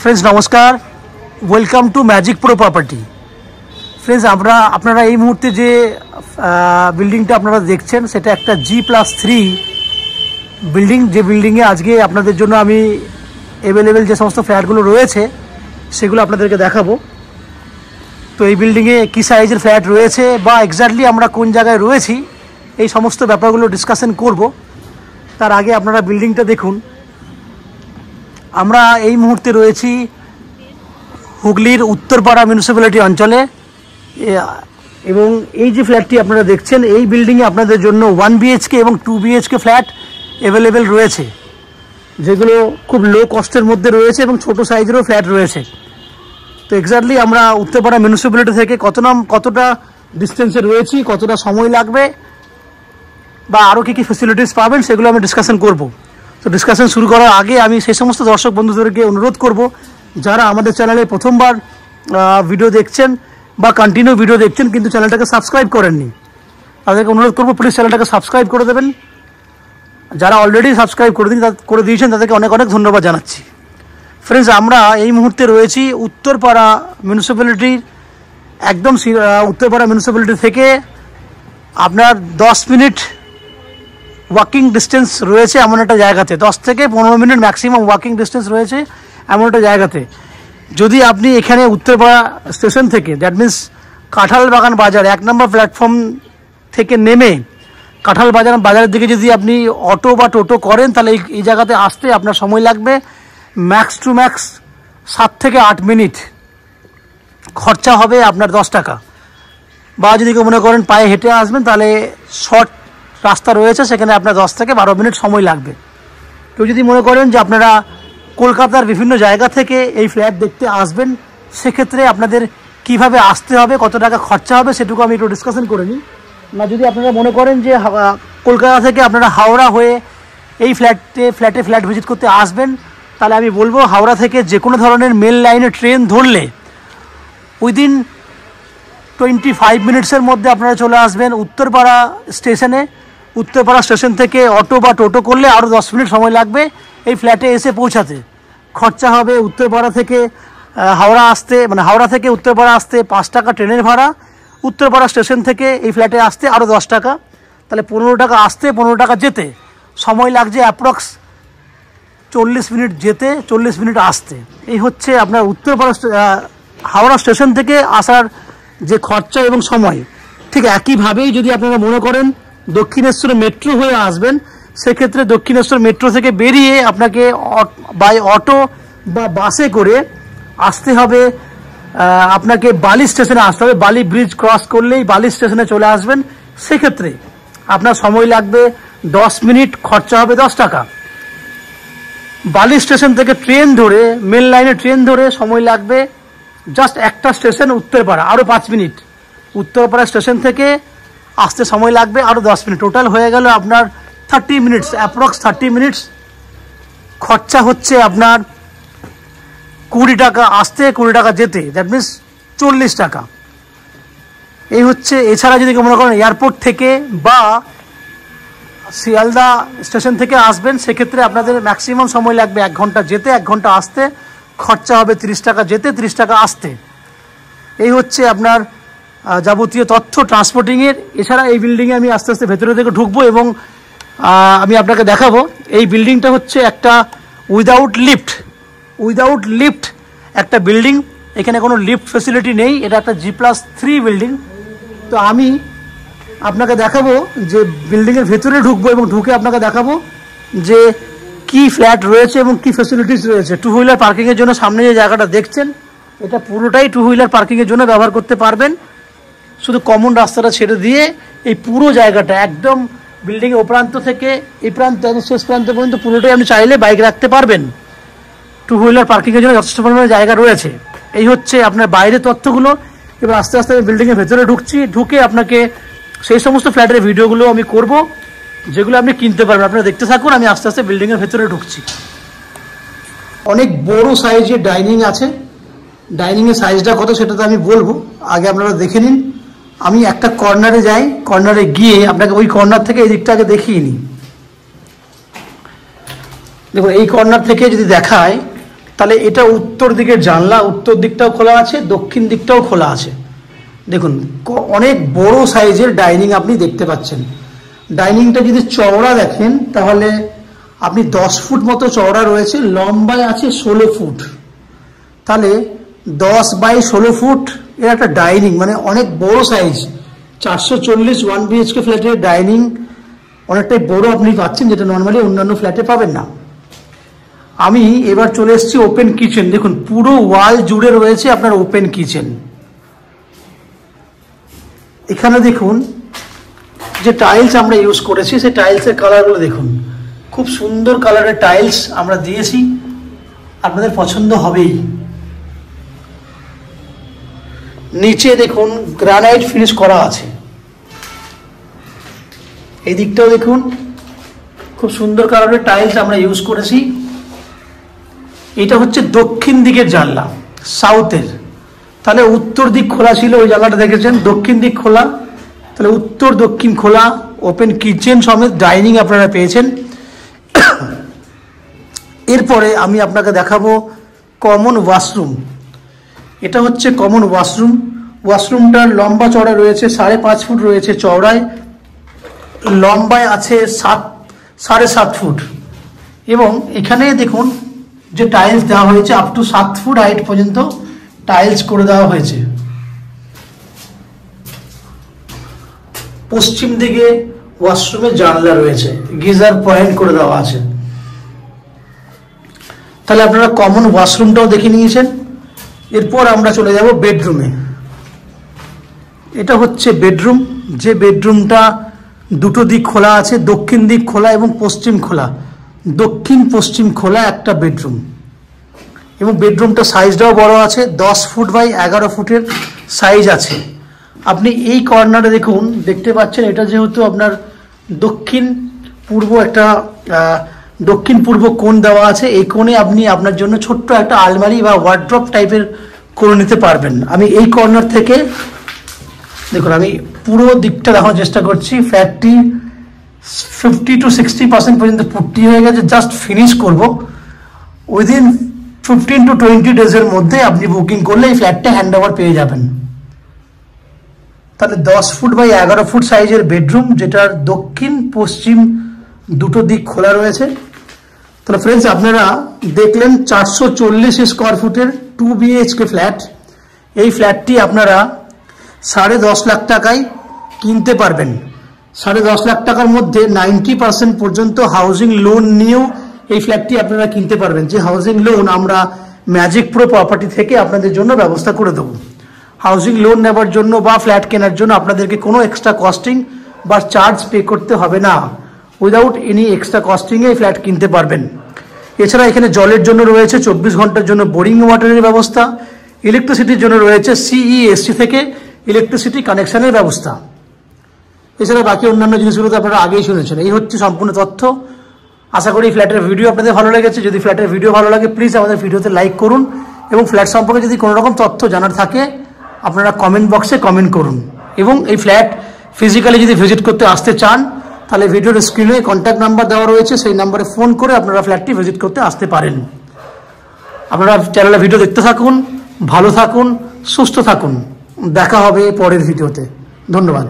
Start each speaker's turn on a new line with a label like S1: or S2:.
S1: Friends नमस्कार welcome to magic pro property. Friends আপনারা এই মুহূর্তে যে বিল্ডিংটা আপনারা দেখছেন সেটা একটা G+3 বিল্ডিং, যে বিল্ডিংয়ে আজকে আপনাদের জন্য আমি অ্যাভেলেবেল যে সমস্ত ফ্ল্যাটগুলো রয়েছে সেগুলো আপনাদেরকে দেখাবো। তো এই বিল্ডিংয়ে কী সাইজের ফ্ল্যাট রয়েছে বা এক্স্যাক্টলি আমরা কোন জায়গায় রয়েছি এই সমস্ত ব্যাপারগুলো ডিসকাশন করব। তার আগে আপনারা বিল্ডিংটা দেখুন। আমরা এই মুহূর্তে রয়েছি হুগলির উত্তরপাড়া মিউনিসিপ্যালিটি অঞ্চলে এবং এই যে ফ্ল্যাটটি আপনারা দেখছেন এই বিল্ডিংয়ে আপনাদের জন্য 1 BHK এবং 2 BHK ফ্ল্যাট অ্যাভেলেবেল রয়েছে, যেগুলো খুব লো কস্টের মধ্যে রয়েছে এবং ছোট সাইজেরও ফ্ল্যাট রয়েছে। তো এক্স্যাক্টলি আমরা উত্তরপাড়া মিউনিসিপ্যালিটি থেকে কতটা ডিস্টেন্সে রয়েছি, কতটা সময় লাগবে বা আরও কী কী ফেসিলিটিস পাবেন সেগুলো আমি ডিসকাশন করব। তো ডিসকাশন শুরু করার আগে আমি সেই সমস্ত দর্শক বন্ধুদেরকে অনুরোধ করব যারা আমাদের চ্যানেলে প্রথমবার ভিডিও দেখছেন বা কন্টিনিউ ভিডিও দেখছেন কিন্তু চ্যানেলটাকে সাবস্ক্রাইব করেননি, তাদেরকে অনুরোধ করব প্লিজ চ্যানেলটাকে সাবস্ক্রাইব করে দেবেন। যারা অলরেডি সাবস্ক্রাইব করে দিয়েছেন তাদেরকে অনেক অনেক ধন্যবাদ জানাচ্ছি। ফ্রেন্ডস আমরা এই মুহূর্তে রয়েছি উত্তরপাড়া মিউনিসিপ্যালিটির একদম উত্তরপাড়া মিউনিসিপ্যালিটি থেকে আপনার 10 মিনিট ওয়াকিং ডিস্টেন্স রয়েছে এমন একটা জায়গাতে, 10 থেকে 15 মিনিট ম্যাক্সিমাম ওয়াকিং ডিস্টেন্স রয়েছে এমন একটা জায়গাতে। যদি আপনি এখানে উত্তরপাড়া স্টেশন থেকে, দ্যাট মিন্স কাঁঠালবাগান বাজার 1 নম্বর প্ল্যাটফর্ম থেকে নেমে কাঁঠাল বাজারের দিকে যদি আপনি অটো বা টোটো করেন তাহলে এই জায়গাতে আসতে আপনার সময় লাগবে ম্যাক্স টু ম্যাক্স 7 থেকে 8 মিনিট। খরচা হবে আপনার 10 টাকা। বা যদি কেউ মনে করেন পায়ে হেঁটে আসবেন তাহলে শর্ট রাস্তা রয়েছে, সেখানে আপনার 10 থেকে 12 মিনিট সময় লাগবে। কেউ যদি মনে করেন যে আপনারা কলকাতার বিভিন্ন জায়গা থেকে এই ফ্ল্যাট দেখতে আসবেন, সেক্ষেত্রে আপনাদের কিভাবে আসতে হবে, কত টাকা খরচা হবে সেটুকু আমি একটু ডিসকাশন করে নিই। না যদি আপনারা মনে করেন যে কলকাতা থেকে আপনারা হাওড়া হয়ে এই ফ্ল্যাট ভিজিট করতে আসবেন, তাহলে আমি বলবো হাওড়া থেকে যে কোনো ধরনের মেল লাইনে ট্রেন ধরলে উইদিন 25 মিনিটসের মধ্যে আপনারা চলে আসবেন উত্তরপাড়া স্টেশনে। উত্তরপাড়া স্টেশন থেকে অটো বা টোটো করলে আরও 10 মিনিট সময় লাগবে এই ফ্ল্যাটে এসে পৌঁছাতে। খরচা হবে উত্তরপাড়া থেকে হাওড়া আসতে, মানে হাওড়া থেকে উত্তরপাড়া আসতে 5 টাকা ট্রেনের ভাড়া, উত্তরপাড়া স্টেশন থেকে এই ফ্ল্যাটে আসতে আরও 10 টাকা, তাহলে 15 টাকা আসতে 15 টাকা যেতে। সময় লাগছে অ্যাপ্রক্স 40 মিনিট যেতে, 40 মিনিট আসতে। এই হচ্ছে আপনার উত্তরপাড়া হাওড়া স্টেশন থেকে আসার যে খরচা এবং সময়। ঠিক একইভাবেই যদি আপনারা মনে করেন দক্ষিণেশ্বর মেট্রো হয়ে আসবেন, সেক্ষেত্রে দক্ষিণেশ্বর মেট্রো থেকে বেরিয়ে আপনাকে বাই অটো বা বাসে করে আসতে হবে, আপনাকে বালি স্টেশনে আসতে হবে। বালি ব্রিজ ক্রস করলেই বালি স্টেশনে চলে আসবেন, সেক্ষেত্রে আপনার সময় লাগবে 10 মিনিট, খরচা হবে 10 টাকা। বালি স্টেশন থেকে ট্রেন ধরে মেল লাইনে ট্রেন ধরে সময় লাগবে জাস্ট একটা স্টেশন উত্তরপাড়া, আরও 5 মিনিট। উত্তরপাড়া স্টেশন থেকে আসতে সময় লাগবে আরও 10 মিনিট। টোটাল হয়ে গেল আপনার 30 মিনিটস, অ্যাপ্রক্স 30 মিনিটস। খরচা হচ্ছে আপনার 20 টাকা আসতে, 20 টাকা যেতে, দ্যাট মিনস 40 টাকা। এই হচ্ছে। এছাড়া যদি মনে করেন এয়ারপোর্ট থেকে বা শিয়ালদা স্টেশন থেকে আসবেন, সেক্ষেত্রে আপনাদের ম্যাক্সিমাম সময় লাগবে 1 ঘন্টা যেতে, 1 ঘন্টা আসতে। খরচা হবে 30 টাকা যেতে, 30 টাকা আসতে। এই হচ্ছে আপনার যাবতীয় তথ্য ট্রান্সপোর্টিংয়ের। এছাড়া এই বিল্ডিংয়ে আমি আস্তে আস্তে ভেতরে থেকে ঢুকবো এবং আমি আপনাকে দেখাবো। এই বিল্ডিংটা হচ্ছে একটা উইদাউট লিফট একটা বিল্ডিং। এখানে কোনো লিফট ফেসিলিটি নেই, এটা একটা G+3 বিল্ডিং। তো আমি আপনাকে দেখাবো যে বিল্ডিংয়ের ভেতরে ঢুকবো এবং ঢুকে আপনাকে দেখাবো যে কি ফ্ল্যাট রয়েছে এবং কি ফেসিলিটিস রয়েছে। 2 হুইলার পার্কিংয়ের জন্য সামনে যে জায়গাটা দেখছেন এটা পুরোটাই 2 হুইলার পার্কিংয়ের জন্য ব্যবহার করতে পারবেন। শুধু কমন রাস্তাটা ছেড়ে দিয়ে এই পুরো জায়গাটা একদম বিল্ডিংয়ের ও প্রান্ত থেকে এই প্রান্ত এবং শেষ প্রান্ত পর্যন্ত পুরোটাই আপনি চাইলে বাইক রাখতে পারবেন। 2 হুইলার পার্কিংয়ের জন্য যথেষ্ট পরিমাণে জায়গা রয়েছে। এই হচ্ছে আপনার বাইরের তথ্যগুলো। এবার আস্তে আস্তে আমি বিল্ডিংয়ের ভেতরে ঢুকে আপনাকে সেই সমস্ত ফ্ল্যাটের ভিডিওগুলো আমি করব যেগুলো আপনি কিনতে পারবেন। আপনারা দেখতে থাকুন, আমি আস্তে আস্তে বিল্ডিংয়ের ভেতরে ঢুকছি। অনেক বড় সাইজের ডাইনিং আছে। ডাইনিংয়ের সাইজটা কত সেটা তো আমি বলবো, আগে আপনারা দেখে নিন। আমি একটা কর্নারে যাই, কর্নারে গিয়ে আপনাকে ওই কর্নার থেকে এই দিকটা আগে দেখিয়ে নিই। দেখুন এই কর্নার থেকে যদি দেখায় তাহলে এটা উত্তর দিকের জানলা, উত্তর দিকটাও খোলা আছে, দক্ষিণ দিকটাও খোলা আছে। দেখুন অনেক বড় সাইজের ডাইনিং আপনি দেখতে পাচ্ছেন। ডাইনিংটা যদি চওড়া দেখেন তাহলে আপনি 10 ফুট মতো চওড়া রয়েছে, লম্বায় আছে 16 ফুট। তাহলে 10 বাই 16 ফুট এর একটা ডাইনিং, মানে অনেক বড় সাইজ। 440 1 BHK ফ্ল্যাটের ডাইনিং অনেকটাই বড় আপনি পাচ্ছেন, যেটা নর্মালি অন্যান্য ফ্ল্যাটে পাবেন না। আমি এবার চলে এসেছি ওপেন কিচেন। দেখুন পুরো ওয়াল জুড়ে রয়েছে আপনার ওপেন কিচেন। এখানে দেখুন যে টাইলস আমরা ইউজ করেছি সেই টাইলসের কালারগুলো দেখুন, খুব সুন্দর কালারের টাইলস আমরা দিয়েছি, আপনাদের পছন্দ হবেই। নিচে দেখুন গ্রানাইট ফিনিশ করা আছে, এই দিকটাও দেখুন খুব সুন্দর কালারের টাইলস আমরা ইউজ করেছি। এটা হচ্ছে দক্ষিণ দিকের জানলা, সাউথের। তাহলে উত্তর দিক খোলা ছিল, ওই জানলাটা দেখেছেন, দক্ষিণ দিক খোলা। তাহলে উত্তর দক্ষিণ খোলা, ওপেন কিচেন সমেত ডাইনিং আপনারা পেয়েছেন। এরপরে আমি আপনাকে দেখাবো কমন ওয়াশরুম। এটা হচ্ছে কমন ওয়াশরুম। ওয়াশরুমটার লম্বা চওড়া রয়েছে 5.5 ফুট রয়েছে চওড়ায়, লম্বায় আছে 7.5 ফুট। এবং এখানে দেখুন যে টাইলস দেওয়া হয়েছে আপ টু 7 ফুট হাইট পর্যন্ত টাইলস করে দেওয়া হয়েছে। পশ্চিম দিকে ওয়াশরুমে জানলা রয়েছে, গিজার পয়েন্ট করে দেওয়া আছে। তাহলে আপনারা কমন ওয়াশরুমটাও দেখে নিয়েছেন। এরপর আমরা চলে যাব বেডরুমে। এটা হচ্ছে বেডরুম, যে বেডরুমটা দুটো দিক খোলা আছে, দক্ষিণ দিক খোলা এবং পশ্চিম খোলা, দক্ষিণ পশ্চিম খোলা একটা বেডরুম। এবং বেডরুমটা সাইজটাও বড় আছে, 10 ফুট বাই 11 ফুটের সাইজ আছে। আপনি এই কর্নারে দেখুন, দেখতে পাচ্ছেন এটা যেহেতু আপনার দক্ষিণ পূর্ব কোণ দেওয়া আছে, এই কোণে আপনি আপনার জন্য ছোট্ট একটা আলমারি বা ওয়ার্ড্রপ টাইপের করে নিতে পারবেন। আমি এই কর্নার থেকে দেখুন, আমি পুরো দিকটা দেখানোর চেষ্টা করছি। ফ্ল্যাটটি 50 to 60% পর্যন্ত পুট্টি হয়ে গেছে, জাস্ট ফিনিশ করব। উইদিন 15 to 20 ডেজের মধ্যে আপনি বুকিং করলে এই ফ্ল্যাটটা হ্যান্ড ওভার পেয়ে যাবেন। তাহলে 10 ফুট বাই 11 ফুট সাইজের বেডরুম, যেটার দক্ষিণ পশ্চিম দুটো দিক খোলা রয়েছে। তাহলে ফ্রেন্ডস, আপনারা দেখলেন 440 স্কোয়ার ফুটের 2 BHK ফ্ল্যাট। এই ফ্ল্যাটটি আপনারা 10.5 লাখ টাকায় কিনতে পারবেন। 10.5 লাখ টাকার মধ্যে 90% পর্যন্ত হাউজিং লোন নিয়েও এই ফ্ল্যাটটি আপনারা কিনতে পারবেন, যে হাউজিং লোন আমরা ম্যাজিক প্রো প্রপার্টি থেকে আপনাদের জন্য ব্যবস্থা করে দেবো। হাউজিং লোন নেবার জন্য বা ফ্ল্যাট কেনার জন্য আপনাদেরকে কোনো এক্সট্রা কস্টিং বা চার্জ পে করতে হবে না। উইদাউট এনি এক্সট্রা কস্টিংয়ে এই ফ্ল্যাট কিনতে পারবেন। এছাড়া এখানে জলের জন্য রয়েছে 24 ঘন্টার জন্য বোরিং ওয়াটারের ব্যবস্থা। ইলেকট্রিসিটির জন্য রয়েছে CESC থেকে ইলেকট্রিসিটি কানেকশনের ব্যবস্থা। এছাড়া বাকি অন্যান্য জিনিসগুলো তো আপনারা আগেই শুনেছেন। এই হচ্ছে সম্পূর্ণ তথ্য। আশা করি ফ্ল্যাটের ভিডিও আপনাদের ভালো লেগেছে। যদি ফ্ল্যাটের ভিডিও ভালো লাগে প্লিজ আমাদের ভিডিওতে লাইক করুন, এবং ফ্ল্যাট সম্পর্কে যদি কোনো রকম তথ্য জানার থাকে আপনারা কমেন্ট বক্সে কমেন্ট করুন। এবং এই ফ্ল্যাট ফিজিক্যালি যদি ভিজিট করতে আসতে চান তাহলে ভিডিওর স্ক্রিনে কন্ট্যাক্ট নাম্বার দেওয়া রয়েছে, সেই নাম্বারে ফোন করে আপনারা ফ্ল্যাটটি ভিজিট করতে আসতে পারেন। আপনারা চ্যানেলে ভিডিও দেখতে থাকুন, ভালো থাকুন, সুস্থ থাকুন। দেখা হবে পরের ভিডিওতে। ধন্যবাদ।